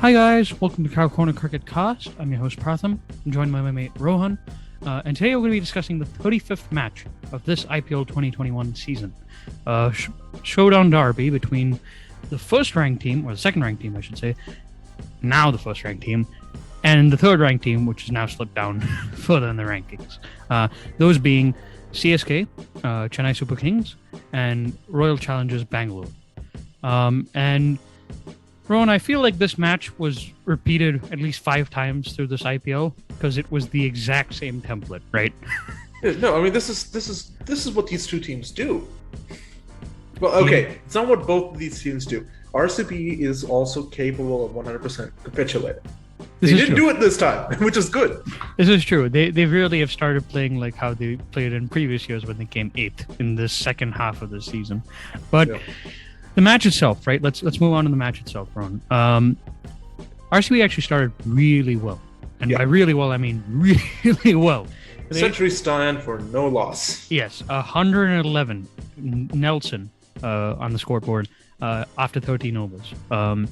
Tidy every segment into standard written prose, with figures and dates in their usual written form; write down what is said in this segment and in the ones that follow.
Hi guys, welcome to Cow Corner Cricket Cast. I'm your host Pratham. I'm joined by my mate Rohan, and today we're going to be discussing the 35th match of this IPL 2021 season. Showdown derby between the first-ranked team, or the second-ranked team, I should say, now the first-ranked team, and the third-ranked team, which has now slipped down further in the rankings. Those being CSK, Chennai Super Kings, and Royal Challengers Bangalore. And Rowan, I feel like this match was repeated at least 5 times through this IPL because it was the exact same template, right? No, I mean this is what these two teams do. Well, okay, It's not what both of these teams do. RCB is also capable of 100% capitulating. They didn't do it this time, which is good. This is true. They really have started playing like how they played in previous years when they came 8th in the second half of the season. But the match itself, right? Let's move on to the match itself, Ron. RCB actually started really well. And by really well, I mean really well. Century stand for no loss. Yes, 111 Nelson on the scoreboard after 13 overs. And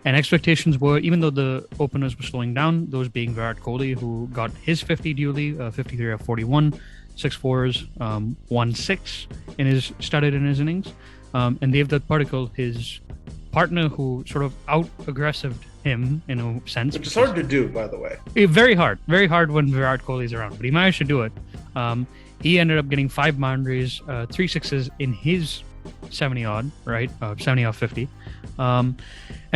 expectations were, even though the openers were slowing down, those being Virat Kohli, who got his 50 duly, 53 of 41, 6 fours, 1 6 started in his innings. And Devdutt Padikkal, his partner, who sort of out-aggressived him in a sense. Which is hard to do, by the way. Very hard when Virat Kohli is around, but he managed to do it. He ended up getting 5 boundaries, 3 sixes in his 70-odd, right? 70 off 50. And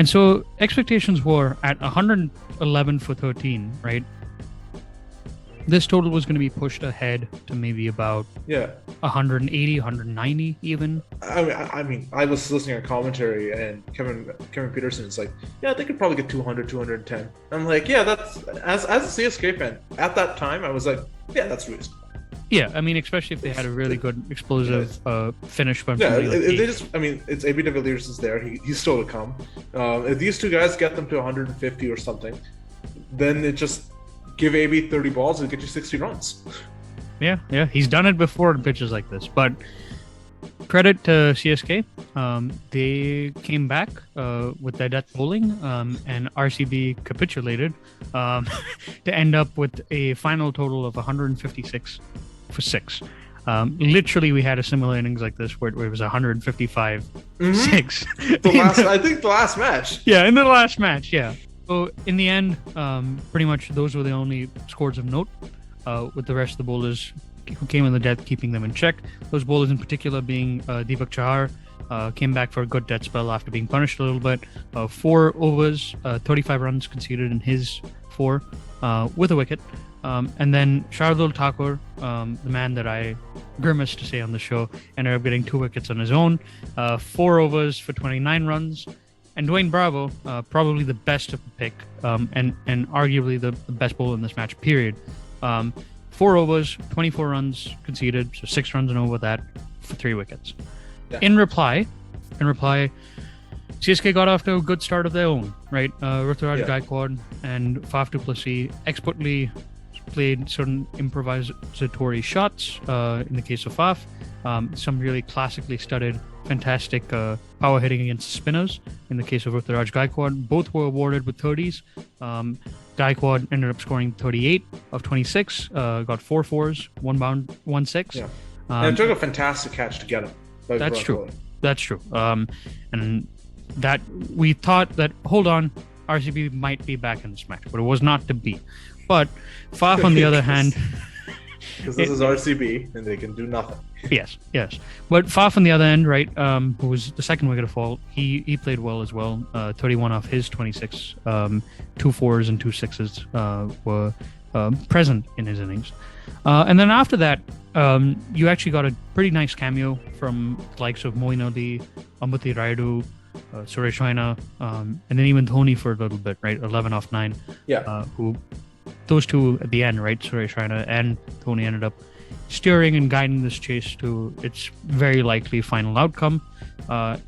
so expectations were at 111 for 13, right? This total was going to be pushed ahead to maybe about 180, 190 even. I mean, I was listening to commentary and Kevin Peterson is like, yeah, they could probably get 200, 210. I'm like, yeah, that's as a CSK fan at that time, I was like, yeah, that's reasonable. Yeah, I mean, especially if they had a really good explosive finish from it's AB de Villiers is there. He's still to come. If these two guys get them to 150 or something, then it just give AB 30 balls and get you 60 runs. Yeah. He's done it before in pitches like this. But credit to CSK. They came back with their death bowling, and RCB capitulated to end up with a final total of 156 for 6. Literally, we had a similar innings like this where it was 155 6. I think the last match. Yeah, in the last match, yeah. So in the end, pretty much those were the only scores of note, with the rest of the bowlers who came in the death keeping them in check. Those bowlers in particular being Deepak Chahar, came back for a good death spell after being punished a little bit. 4 overs, 35 runs conceded in his 4 with a wicket. And then Shardul Thakur, the man that I grimaced to say on the show, ended up getting 2 wickets on his own. 4 overs for 29 runs. And Dwayne Bravo, probably the best of the pick, and arguably the best bowler in this match, period. 4 overs, 24 runs conceded, so 6 runs and over that for 3 wickets. Yeah. In reply, CSK got off to a good start of their own, right? Ruturaj Gaikwad and Faf du Plessis expertly played certain improvisatory shots, in the case of Faf. Some really classically studied, fantastic power hitting against spinners. In the case of Ruturaj Gaikwad, both were awarded with 30s. Gaikwad ended up scoring 38 of 26, got 4 fours, 1 bound, 1 6. Yeah. And it took a fantastic catch to get him. That's true. And that we thought that, hold on, RCB might be back in this match, but it was not to be. But Faf, on the other hand, because this is RCB and they can do nothing. Yes. But Faf on the other end, right, who was the second wicket to fall, he played well as well. 31 off his 26, 2 fours and 2 sixes were present in his innings. And then after that, you actually got a pretty nice cameo from the likes of Moeen Ali, Ambati Rayudu, Suresh Raina, and then even Dhoni for a little bit, right? 11 off 9. Yeah. Who those two at the end, right? Suresh Raina and Dhoni ended up steering and guiding this chase to its very likely final outcome, a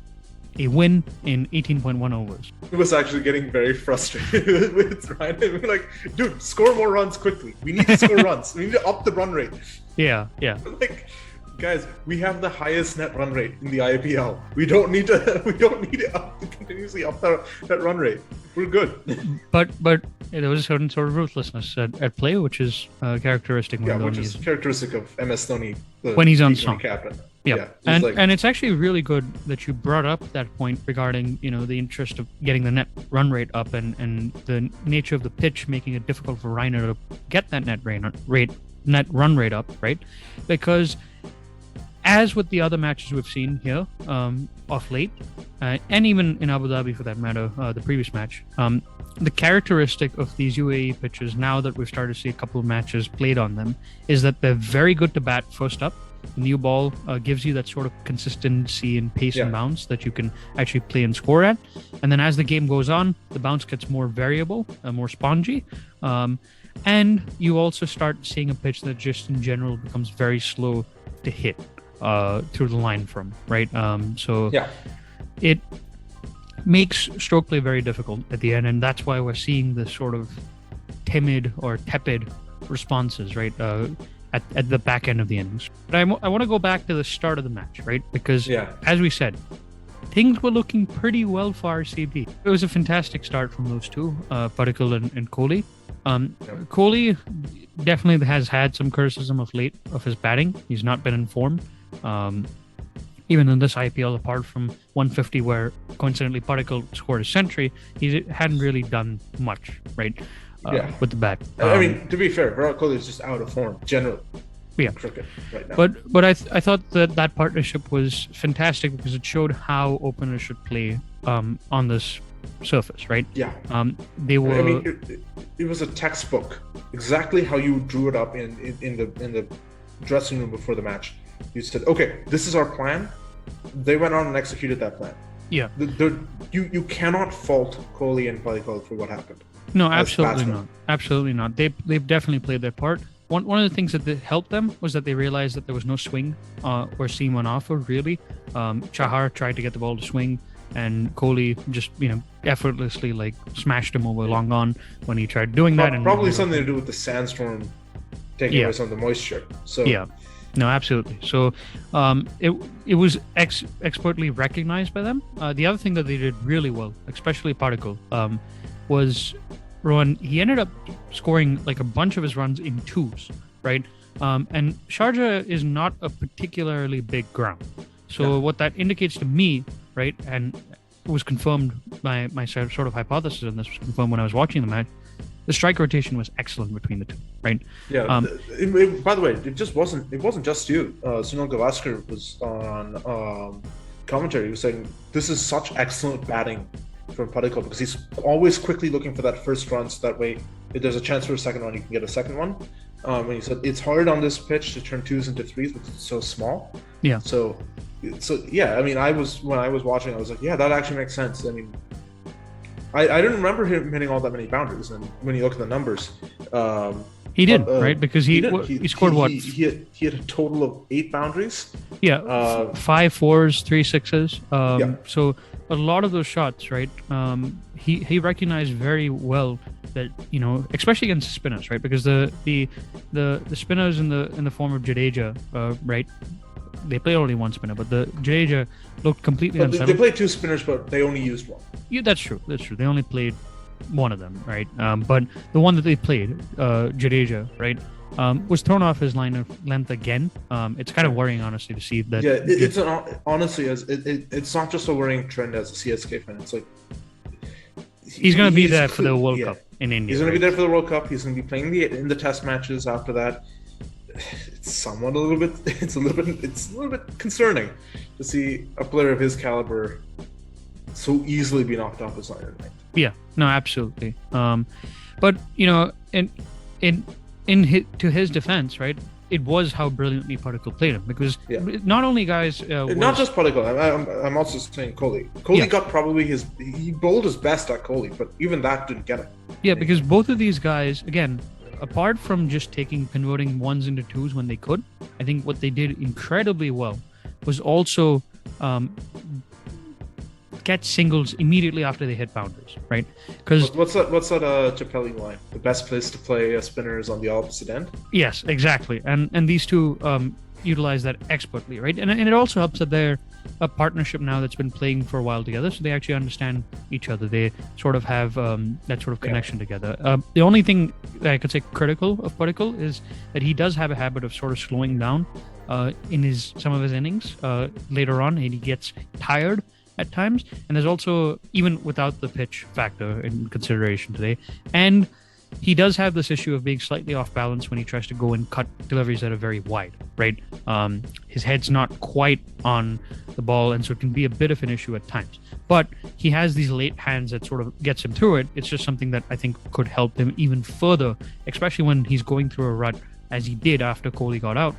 win in 18.1 overs. It was actually getting very frustrated with Ryan. We were like, dude, score more runs quickly. We need to score runs. We need to up the run rate. Yeah. Like, guys, we have the highest net run rate in the IPL. We don't need to continuously up that run rate. we're good. But there was a certain sort of ruthlessness at play, which is characteristic when which Dhoni is characteristic of MS Dhoni, when he's on T20 song. captain. Yeah, and it's actually really good that you brought up that point regarding the interest of getting the net run rate up and the nature of the pitch making it difficult for Reiner to get that net run rate up, right? Because as with the other matches we've seen here off late, and even in Abu Dhabi for that matter, the previous match, the characteristic of these UAE pitches, now that we've started to see a couple of matches played on them, is that they're very good to bat first up. The new ball gives you that sort of consistency and pace and bounce that you can actually play and score at. And then as the game goes on, the bounce gets more variable, more spongy. And you also start seeing a pitch that just in general becomes very slow to hit through the line from, right? It makes stroke play very difficult at the end. And that's why we're seeing this sort of timid or tepid responses, right? At the back end of the innings. But I want to go back to the start of the match, right? Because as we said, things were looking pretty well for RCB. It was a fantastic start from those two, Padikkal and Kohli. Kohli definitely has had some criticism of late of his batting. He's not been in form. Even in this IPL, apart from 150 where coincidentally Padikkal scored a century, he hadn't really done much, right? With the bat. I mean, to be fair, Virat Kohli is just out of form generally. Cricket right now. But I thought that partnership was fantastic because it showed how openers should play on this surface, right? Yeah. They were. I mean, it was a textbook, exactly how you drew it up in the dressing room before the match. You said, "Okay, this is our plan." They went on and executed that plan. Yeah. You cannot fault Kohli and Padikkal for what happened. No, absolutely not. Absolutely not. They've definitely played their part. One of the things that helped them was that they realized that there was no swing or seam on offer, really. Chahar tried to get the ball to swing, and Kohli just, effortlessly smashed him over long on when he tried doing that. And probably something to do with the sandstorm taking away some of the moisture. So yeah. No, absolutely. So it was expertly recognized by them. The other thing that they did really well, especially Padikkal, was Rohan, he ended up scoring like a bunch of his runs in twos, right? And Sharjah is not a particularly big ground. So what that indicates to me, right, and it was confirmed by my sort of hypothesis, and this was confirmed when I was watching the match, the strike rotation was excellent between the two, right? Yeah. By the way, it wasn't just you. Sunil Gavaskar was on commentary. He was saying this is such excellent batting from Padikkal because he's always quickly looking for that first run, so that way if there's a chance for a second run, you can get a second one. And he said it's hard on this pitch to turn twos into threes because it's so small. Yeah. So yeah. I mean, when I was watching, I was like, yeah, that actually makes sense. I mean, I didn't remember him hitting all that many boundaries, and when you look at the numbers, he did, right? Because he scored what? He had a total of 8 boundaries. Yeah, 5 4s, 3 6s. So a lot of those shots, right? He recognized very well that, especially against spinners, right? Because the spinners in the form of Jadeja, right? They play only one spinner, but the Jadeja looked completely unsettled. They played 2 spinners, but they only used 1. Yeah, that's true. They only played one of them, right? But the one that they played, Jadeja, right, was thrown off his line of length again. It's kind of worrying, honestly, to see that. Yeah, honestly, it's not just a worrying trend as a CSK fan. It's like he's going to be there for the World Cup in India. He's going to be there for the World Cup. He's going to be playing in the Test matches after that. It's a little bit concerning to see a player of his caliber so easily be knocked off his line of length. Yeah, no, absolutely. But to his defense, right? It was how brilliantly Padikkal played him, because not only guys, not just Padikkal. I'm also saying Kohli. Kohli got probably he bowled his best at Kohli, but even that didn't get him. Yeah, because both of these guys, again, apart from just converting ones into twos when they could, I think what they did incredibly well was also get singles immediately after they hit boundaries, right? Because what's that Chappelli line? The best place to play a spinner is on the opposite end. Yes, exactly, and these two utilize that expertly, right? And it also helps that they're a partnership now that's been playing for a while together, so they actually understand each other. They sort of have that sort of connection together. The only thing that I could say critical of Particle is that he does have a habit of sort of slowing down in some of his innings later on, and he gets tired at times. And there's also, even without the pitch factor in consideration today, and he does have this issue of being slightly off balance when he tries to go and cut deliveries that are very wide, right? His head's not quite on the ball, and so it can be a bit of an issue at times. But he has these late hands that sort of gets him through it. It's just something that I think could help him even further, especially when he's going through a rut, as he did after Kohli got out,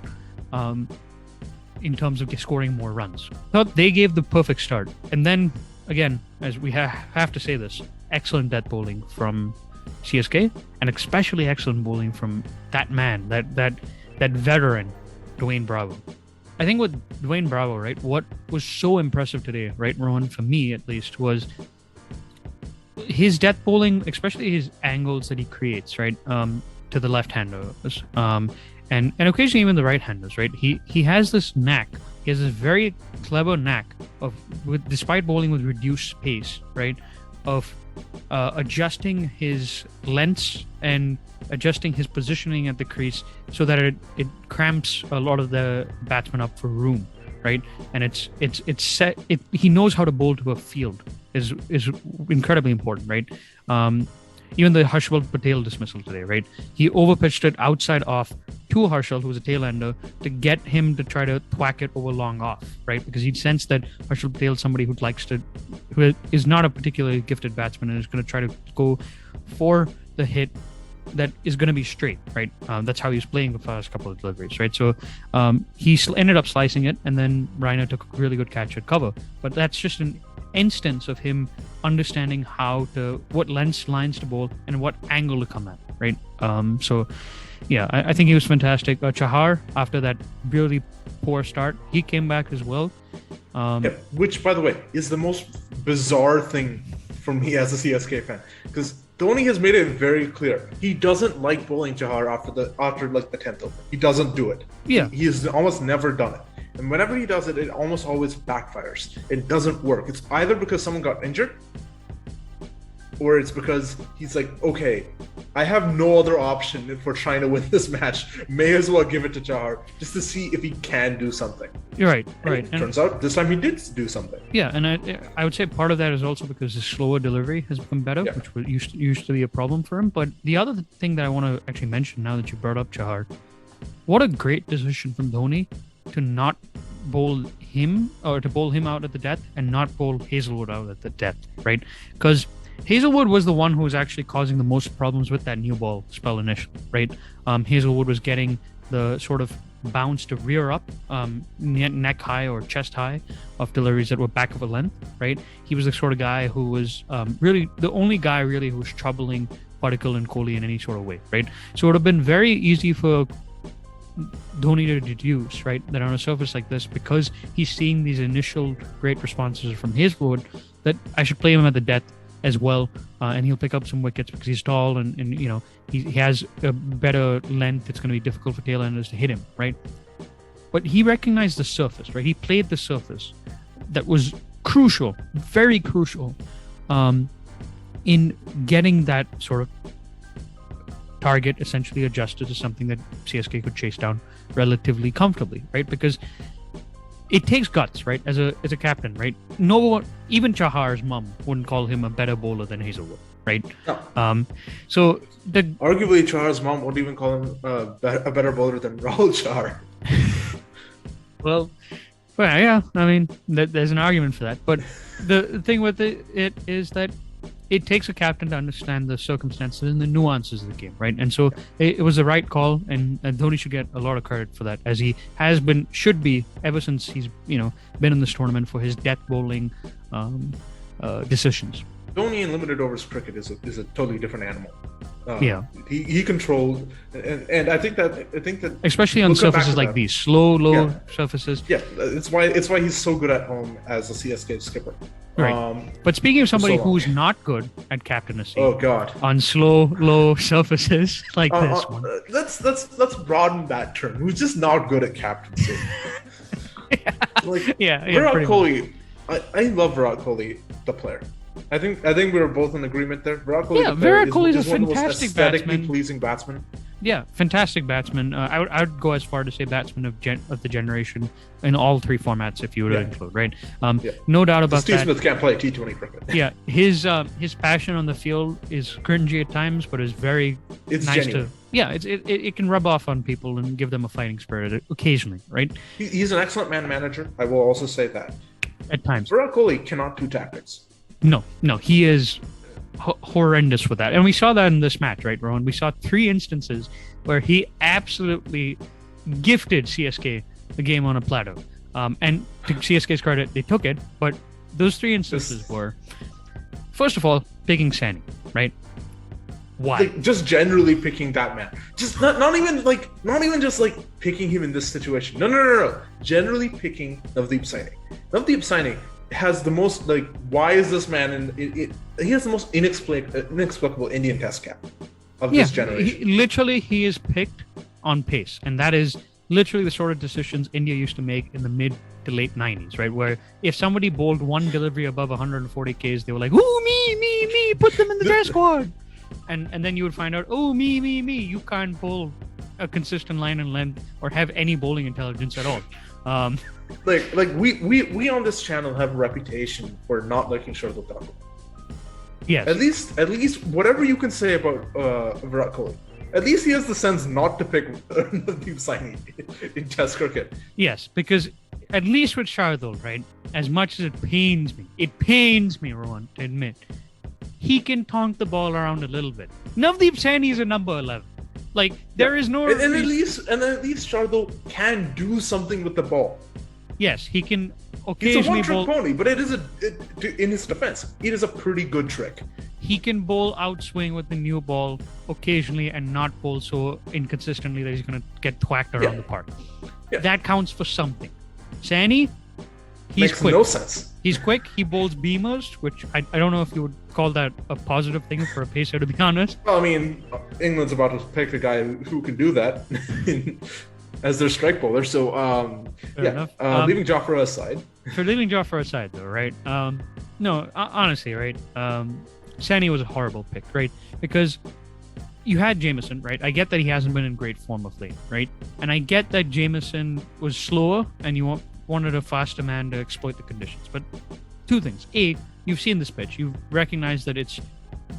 in terms of scoring more runs. Thought they gave the perfect start. And then, again, as we have to say this, excellent death bowling from CSK, and especially excellent bowling from that man, that veteran, Dwayne Bravo. I think with Dwayne Bravo, right, what was so impressive today, right, Rohan, for me at least, was his death bowling, especially his angles that he creates, right, to the left-handers, and occasionally even the right-handers, right. He has this knack. He has this very clever knack of, despite bowling with reduced pace, right, of adjusting his lengths and adjusting his positioning at the crease so that it cramps a lot of the batsmen up for room, right? And it's set. He knows how to bowl to a field is incredibly important, right? Even the Harshal Patel dismissal today, right? He overpitched it outside off to Harshal, who was a tail-ender, to get him to try to thwack it over long off, right? Because he'd sensed that Harshal Patel is somebody who is not a particularly gifted batsman and is going to try to go for the hit that is going to be straight, right? That's how he was playing the first couple of deliveries, right? So he ended up slicing it, and then Raina took a really good catch at cover. But that's just an instance of him understanding what lines to bowl and what angle to come at, right? So yeah, I think he was fantastic. Chahar, after that really poor start, he came back as well. Which, by the way, is the most bizarre thing for me as a CSK fan, because Dhoni has made it very clear he doesn't like bowling Chahar after the 10th over. He doesn't do it. Yeah, he has almost never done it. And whenever he does it, it almost always backfires. It doesn't work. It's either because someone got injured, or it's because he's like, okay, I have no other option if we're trying to win this match. May as well give it to Chahar just to see if he can do something. You're right. And turns out this time he did do something. Yeah, and I would say part of that is also because his slower delivery has become better, which used to be a problem for him. But the other thing that I want to actually mention now that you brought up Chahar, what a great decision from Dhoni to not bowl him, or to bowl him out at the death and not bowl Hazelwood out at the death, right? Because Hazelwood was the one who was actually causing the most problems with that new ball spell initially, right? Hazelwood was getting the sort of bounce to rear up, neck high or chest high of deliveries that were back of a length, right? He was the sort of guy who was really the only guy really who was troubling Particle and Kohli in any sort of way, right? So it would have been very easy for Dhoni to deduce, right, that on a surface like this, because he's seeing these initial great responses from Hazelwood, that I should play him at the death as well, and he'll pick up some wickets because he's tall and you know he has a better length. It's going to be difficult for tail-enders to hit him, right? But he recognized the surface, right? He played the surface that was crucial, very crucial, in getting that sort of target essentially adjusted to something that CSK could chase down relatively comfortably, right? Because it takes guts, right? As a captain, right? No one, even Chahar's mum wouldn't call him a better bowler than Hazelwood, right? No. So arguably Chahar's mom wouldn't even call him a better bowler than Rahul Chahar. well, yeah. I mean, there's an argument for that. But the thing with it is that it takes a captain to understand the circumstances and the nuances of the game, right? And so it was the right call, and Dhoni should get a lot of credit for that, as he should be ever since he's been in this tournament for his death bowling decisions. Dhoni in limited overs cricket is a totally different animal. He controlled, and I think that especially on surfaces like these low surfaces. Yeah, it's why he's so good at home as a CSK skipper. Right. But speaking of somebody who's not good at captaincy, oh god, on low surfaces like this one, let's broaden that term. Who's just not good at captaincy? Like yeah, Virat pretty much. Kohli, I love Virat Kohli, the player. I think we were both in agreement there. Virat Kohli, Yeah, the player, Virat Kohli is a one of the most fantastic aesthetically batsman. pleasing batsmen. Yeah, fantastic batsman. I would go as far to say batsman of the generation in all three formats, if you were to Yeah. include, right? Yeah. No doubt about Steve that. Smith can't play T20 cricket. Yeah, his passion on the field is cringy at times, but is very It's nice genuine. to. Yeah, it can rub off on people and give them a fighting spirit occasionally, right? He's an excellent man manager. I will also say that. At times. Virat Kohli cannot do tactics. No, he is horrendous with that, and we saw that in this match, right, Rohan? We saw 3 instances where he absolutely gifted CSK the game on a platter. And to CSK's credit, they took it, but those 3 instances were, first of all, picking Saini, right? Why? Like, just generally picking that man. Just not even just like picking him in this situation. No. Generally picking Navdeep Saini. Navdeep Saini has the most like. Why is this man in? He has the most inexplicable Indian Test cap of this generation. He is picked on pace, and that is literally the sort of decisions India used to make in the mid to late 90s, right? Where if somebody bowled one delivery above 140 Ks, they were like, "Ooh, me, put them in the test squad." And then you would find out, "Oh, me, you can't bowl a consistent line and length or have any bowling intelligence at all." Like we on this channel have a reputation for not liking Shardul Thakur. Yes. At least whatever you can say about Virat Kohli, at least he has the sense not to pick Navdeep Saini in Test cricket. Yes, because at least with Shardul, right? As much as it pains me, Rohan, to admit, he can tonk the ball around a little bit. Navdeep Saini is a number 11. Like there is no. And at least Shardul can do something with the ball. Yes, he can It's occasionally a one-trick bowl. pony, but in his defense, it is a pretty good trick. He can bowl outswing with the new ball occasionally and not bowl so inconsistently that he's going to get thwacked around the park. Yeah. That counts for something. Saini, he's Makes quick. no sense. He's quick. He bowls beamers, which I don't know if you would call that a positive thing for a pacer, to be honest. Well, I mean, England's about to pick a guy who can do that as their strike bowler. So, Fair enough. leaving Jafra aside. For leaving Jaffer aside, though, right? No, honestly, right? Saini was a horrible pick, right? Because you had Jameson, right? I get that he hasn't been in great form of late, right? And I get that Jameson was slower and you wanted a faster man to exploit the conditions. But 2 things. A, you've seen this pitch. You've recognized that it's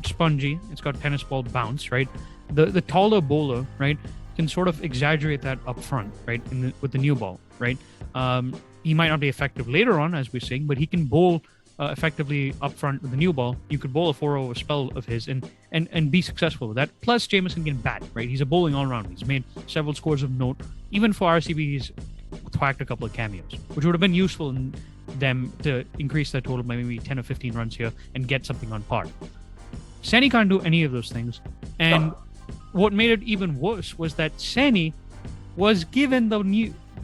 spongy. It's got tennis ball bounce, right? The taller bowler, right, can sort of exaggerate that up front, right, with the new ball, right? He might not be effective later on, as we're saying, but he can bowl effectively up front with the new ball. You could bowl a 4-over spell of his and be successful with that. Plus, Jameson can bat, right? He's a bowling all-rounder. He's made several scores of note. Even for RCB, he's thwacked a couple of cameos, which would have been useful in them to increase their total by maybe 10 or 15 runs here and get something on par. Saini can't do any of those things. And what made it even worse was that Saini was given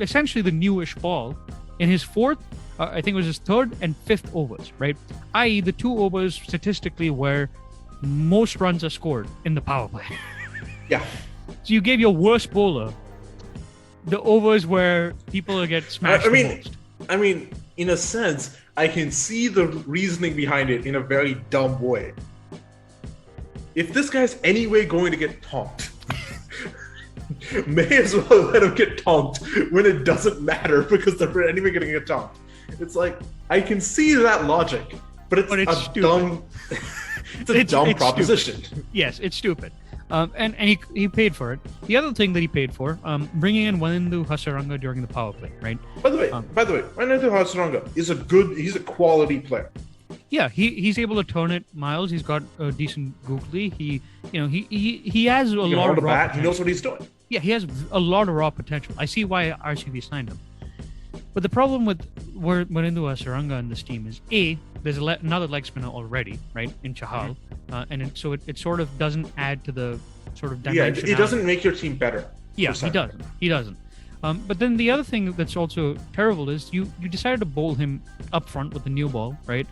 essentially the newish ball in his 4th, I think it was his 3rd and 5th overs, right? I.e., the 2 overs statistically where most runs are scored in the power play. Yeah. So you gave your worst bowler the overs where people get smashed the most. I mean, in a sense, I can see the reasoning behind it in a very dumb way. If this guy's anyway going to get tonked, may as well let him get tonked when it doesn't matter because they're anyway going to get tonked. It's like, I can see that logic, but it's a dumb, it's dumb proposition. Stupid. Yes, it's stupid. And he paid for it. The other thing that he paid for, bringing in Wanindu Hasaranga during the power play, right? By the way, Wanindu Hasaranga he's a quality player. Yeah, he's able to turn it miles. He's got a decent googly. He has a lot of raw potential. He knows what he's doing. Yeah, he has a lot of raw potential. I see why RCB signed him. But the problem with Wanindu Hasaranga in this team is there's another leg spinner already, right, in Chahal, and it sort of doesn't add to the sort of dimensionality. Yeah, it doesn't make your team better. Yeah, he doesn't. But then the other thing that's also terrible is you decided to bowl him up front with the new ball, right?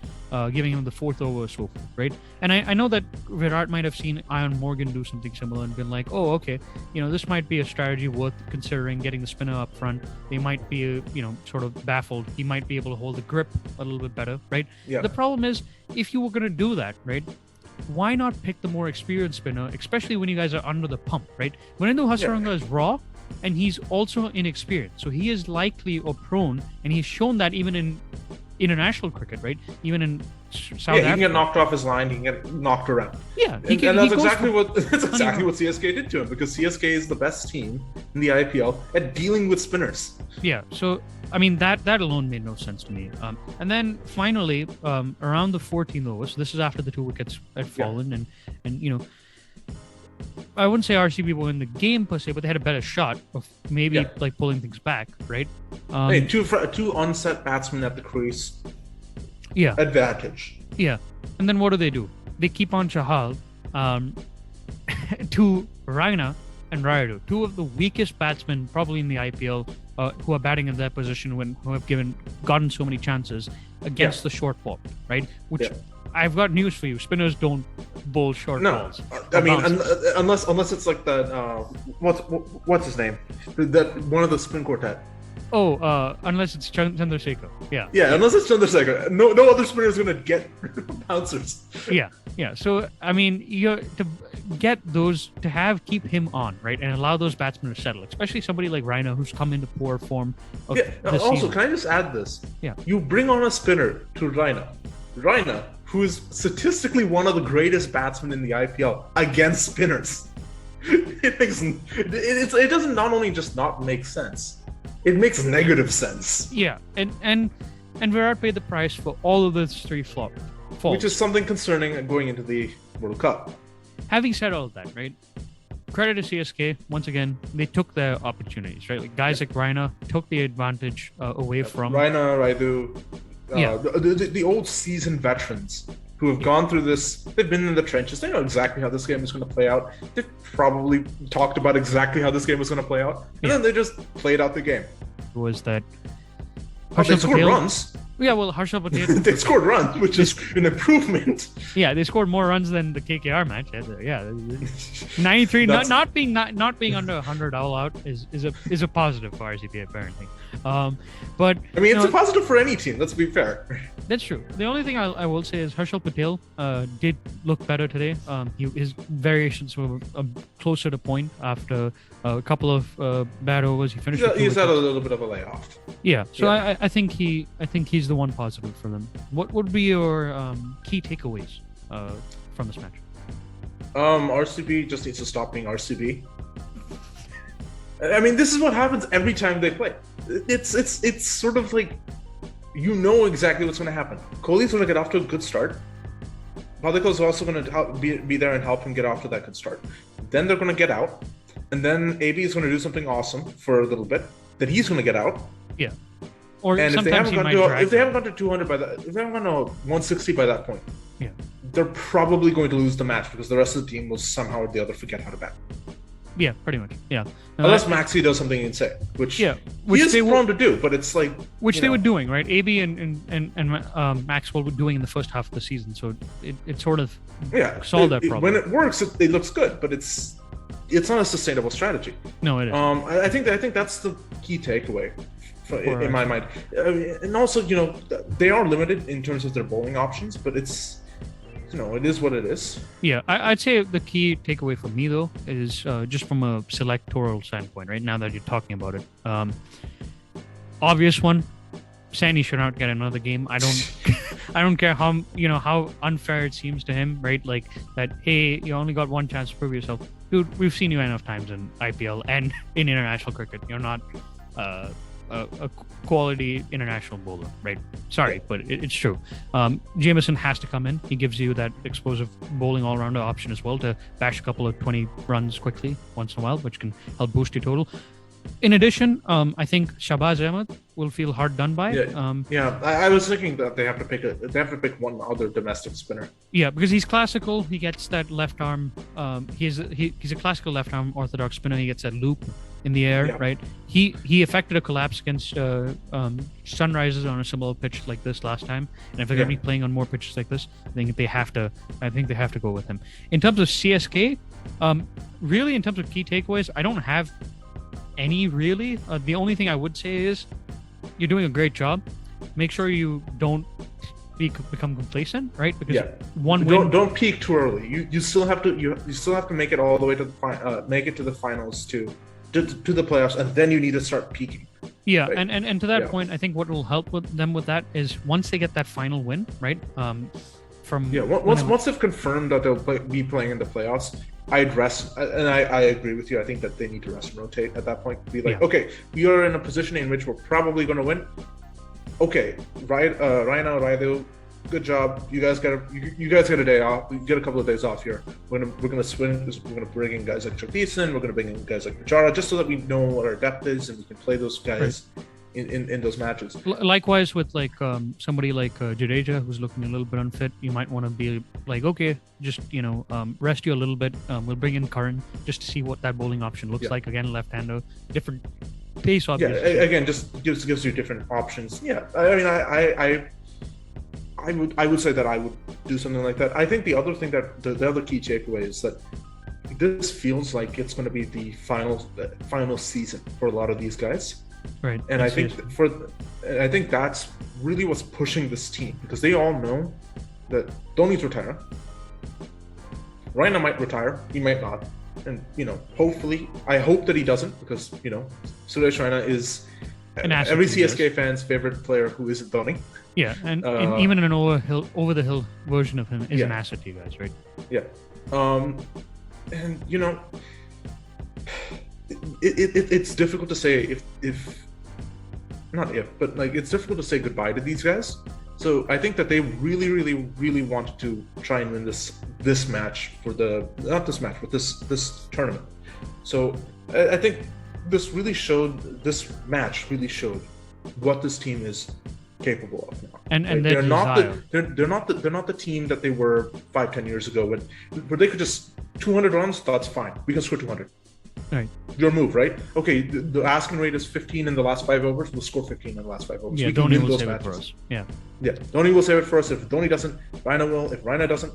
Giving him the fourth over or so forth, right? And I know that Virat might have seen Ian Morgan do something similar and been like, oh, okay, this might be a strategy worth considering, getting the spinner up front. They might be, sort of baffled. He might be able to hold the grip a little bit better, right? Yeah. The problem is, if you were going to do that, right? Why not pick the more experienced spinner, especially when you guys are under the pump, right? Winindu Hasaranga is raw, and he's also inexperienced. So he is likely or prone, and he's shown that even in international cricket, right? Even in South Africa. He can get knocked off his line, he can get knocked around. Yeah. And that's exactly what CSK did to him, because CSK is the best team in the IPL at dealing with spinners. Yeah, so I mean that alone made no sense to me. And then finally, around the 14th over, so this is after the 2 wickets had fallen, and I wouldn't say RCB were in the game per se, but they had a better shot of maybe like pulling things back, right? Hey, two onset batsmen at the crease. Yeah. Advantage. Yeah. And then what do? They keep on Chahal to Raina and Rayudu, two of the weakest batsmen probably in the IPL, who are batting in their position who have gotten so many chances against the short ball, right? Which I've got news for you: spinners don't bowl short balls. I mean, unless it's like that. What's his name? That one of the spin quartet. Oh, unless it's Chandrasekhar. Yeah. Yeah, unless it's Chandrasekhar. No other spinner is going to get bouncers. Yeah. So, I mean, to get those, keep him on, right? And allow those batsmen to settle, especially somebody like Raina who's come into poor form. Also, season. Can I just add this? Yeah. You bring on a spinner to Raina, who is statistically one of the greatest batsmen in the IPL against spinners. It doesn't not only just not make sense. It makes negative sense. Yeah, and Virat paid the price for all of those 3 faults. Which is something concerning going into the World Cup. Having said all of that, right? Credit to CSK, once again, they took their opportunities, right? Like guys like Raina took the advantage away from... Raina, Raidu, the old seasoned veterans who have gone through this. They've been in the trenches. They know exactly how this game is going to play out. They've probably talked about exactly how this game was going to play out. And then they just played out the game. Was that... They scored runs. Yeah, well, Harshal Patel... they scored runs, which is an improvement. Yeah, they scored more runs than the KKR match. Yeah, 93. Not being under 100 all out is a positive for RCB apparently. But I mean, it's a positive for any team. Let's be fair. That's true. The only thing I will say is Harshal Patel did look better today. His variations were closer to point after a couple of bad overs. He finished. He's had a little bit of a layoff. Yeah, so yeah. I think he's the one positive for them. What would be your key takeaways from this match? RCB just needs to stop being RCB. I mean, this is what happens every time they play. It's sort of like exactly what's going to happen. Kohli's going to get off to a good start. Padikal's also going to be there and help him get off to that good start. Then they're going to get out, and then AB is going to do something awesome for a little bit. Then he's going to get out. Yeah. And if they haven't gone to 200 by that, if they haven't gone to 160 by that point, they're probably going to lose the match because the rest of the team will somehow or the other forget how to bat. Yeah, pretty much. Yeah. Unless Maxi does something insane, which he is prone to do, but it's like they were doing, right? AB and Maxwell were doing in the first half of the season, so it sort of solved that problem. When it works, it looks good, but it's not a sustainable strategy. No, it is. I think that's the key takeaway in my mind. And also, they are limited in terms of their bowling options, but it's. It is what it is. Yeah, I'd say the key takeaway for me, though, is just from a selectoral standpoint, right? Now that you're talking about it. Obvious one, Saini should not get another game. I don't care how unfair it seems to him, right? Like that, hey, you only got one chance to prove yourself. Dude, we've seen you enough times in IPL and in international cricket. You're not a quality international bowler, right? Sorry, but it's true. Jameson has to come in. He gives you that explosive bowling all-rounder option as well to bash a couple of 20 runs quickly once in a while, which can help boost your total. In addition, I think Shahbaz Ahmed will feel hard done by. I was thinking that they have to pick one other domestic spinner. Yeah, because he's classical. He gets that left arm. He's a classical left arm orthodox spinner. He gets that loop. in the air, Yeah. right? He affected a collapse against Sunrisers on a similar pitch like this last time, and if they're going to be playing on more pitches like this, I think they have to go with him. In terms of CSK, really, in terms of key takeaways, I don't have any really. The only thing I would say is you're doing a great job. Make sure you don't become complacent, right? Because one win. Don't peak too early. You still have to you still have to make it all the way to the make it to the finals to the playoffs, and then you need to start peaking. Yeah, right? and to that point, I think what will help with that is once they get that final win, right? Once they've confirmed that they'll be playing in the playoffs, I'd rest, and I agree with you. I think that they need to rest and rotate at that point. Be like, okay, we are in a position in which we're probably going to win. Okay, Rhino, Raidu, good job. You guys get a day off. You get a couple of days off here. We're gonna swing. We're gonna bring in guys like Jagdeepan. We're gonna bring in guys like Pujara, just so that we know what our depth is and we can play those guys in those matches. Likewise with like somebody like Jadeja, who's looking a little bit unfit, you might want to be like, okay, just rest you a little bit. We'll bring in Karan just to see what that bowling option looks like. Again, left-hander, different pace, obviously. Yeah, again, just gives you different options. Yeah, I mean, I would say that I would do something like that. I think the other thing that the other key takeaway is that this feels like it's going to be the final season for a lot of these guys. Right. And I think that's really what's pushing this team, because they all know that Dhoni's retire. Raina might retire. He might not. And, hopefully, I hope that he doesn't, because, Suresh Raina is every CSK fan's favorite player who isn't Dhoni. Yeah, and even an over the hill version of him is an asset to you guys, right? Yeah. And, it's difficult to say it's difficult to say goodbye to these guys. So I think that they really, really, really wanted to try and win this match this tournament. So I think this match really showed what this team is capable of now. And they're not the team that they were 5-10 years ago where they could just 200 runs. That's fine. We can score 200. Right. Your move, right? Okay, the asking rate is 15 in the last 5 overs. We'll score 15 in the last 5 overs. Yeah, Dhoni will save it for us. Yeah, Dhoni will save it for us. If Dhoni doesn't, Raina will. If Raina doesn't,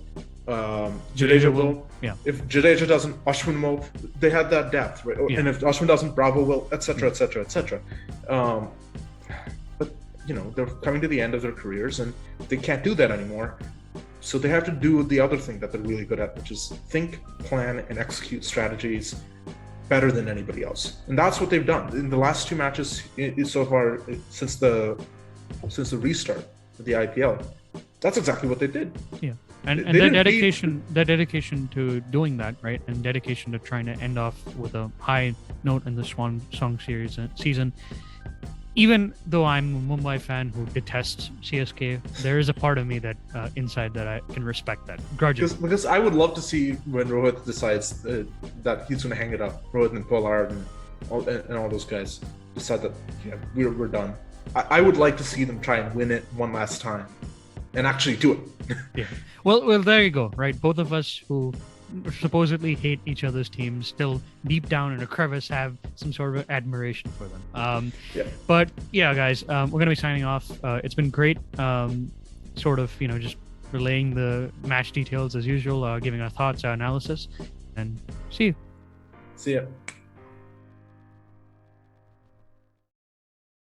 Jadeja will. Yeah. If Jadeja doesn't, Ashwin will. They had that depth, right? Yeah. And if Ashwin doesn't, Bravo will, etc., etc., etc. But they're coming to the end of their careers, and they can't do that anymore. So they have to do the other thing that they're really good at, which is think, plan, and execute strategies better than anybody else. And that's what they've done in the last 2 matches so far since the restart of the IPL. That's exactly what they did. Yeah, and their dedication to doing that, right, and dedication to trying to end off with a high note in the Swan Song season. Even though I'm a Mumbai fan who detests CSK, there is a part of me that inside that I can respect that grudgingly. Because I would love to see when Rohit decides that he's going to hang it up. Rohit and Pollard and all those guys decide that we're done. I would like to see them try and win it one last time and actually do it. Yeah. Well, there you go. Right, both of us who supposedly hate each other's teams still deep down in a crevice have some sort of admiration for them. But yeah, guys, we're gonna be signing off. It's been great, just relaying the match details as usual, giving our thoughts, our analysis, and see you. See ya.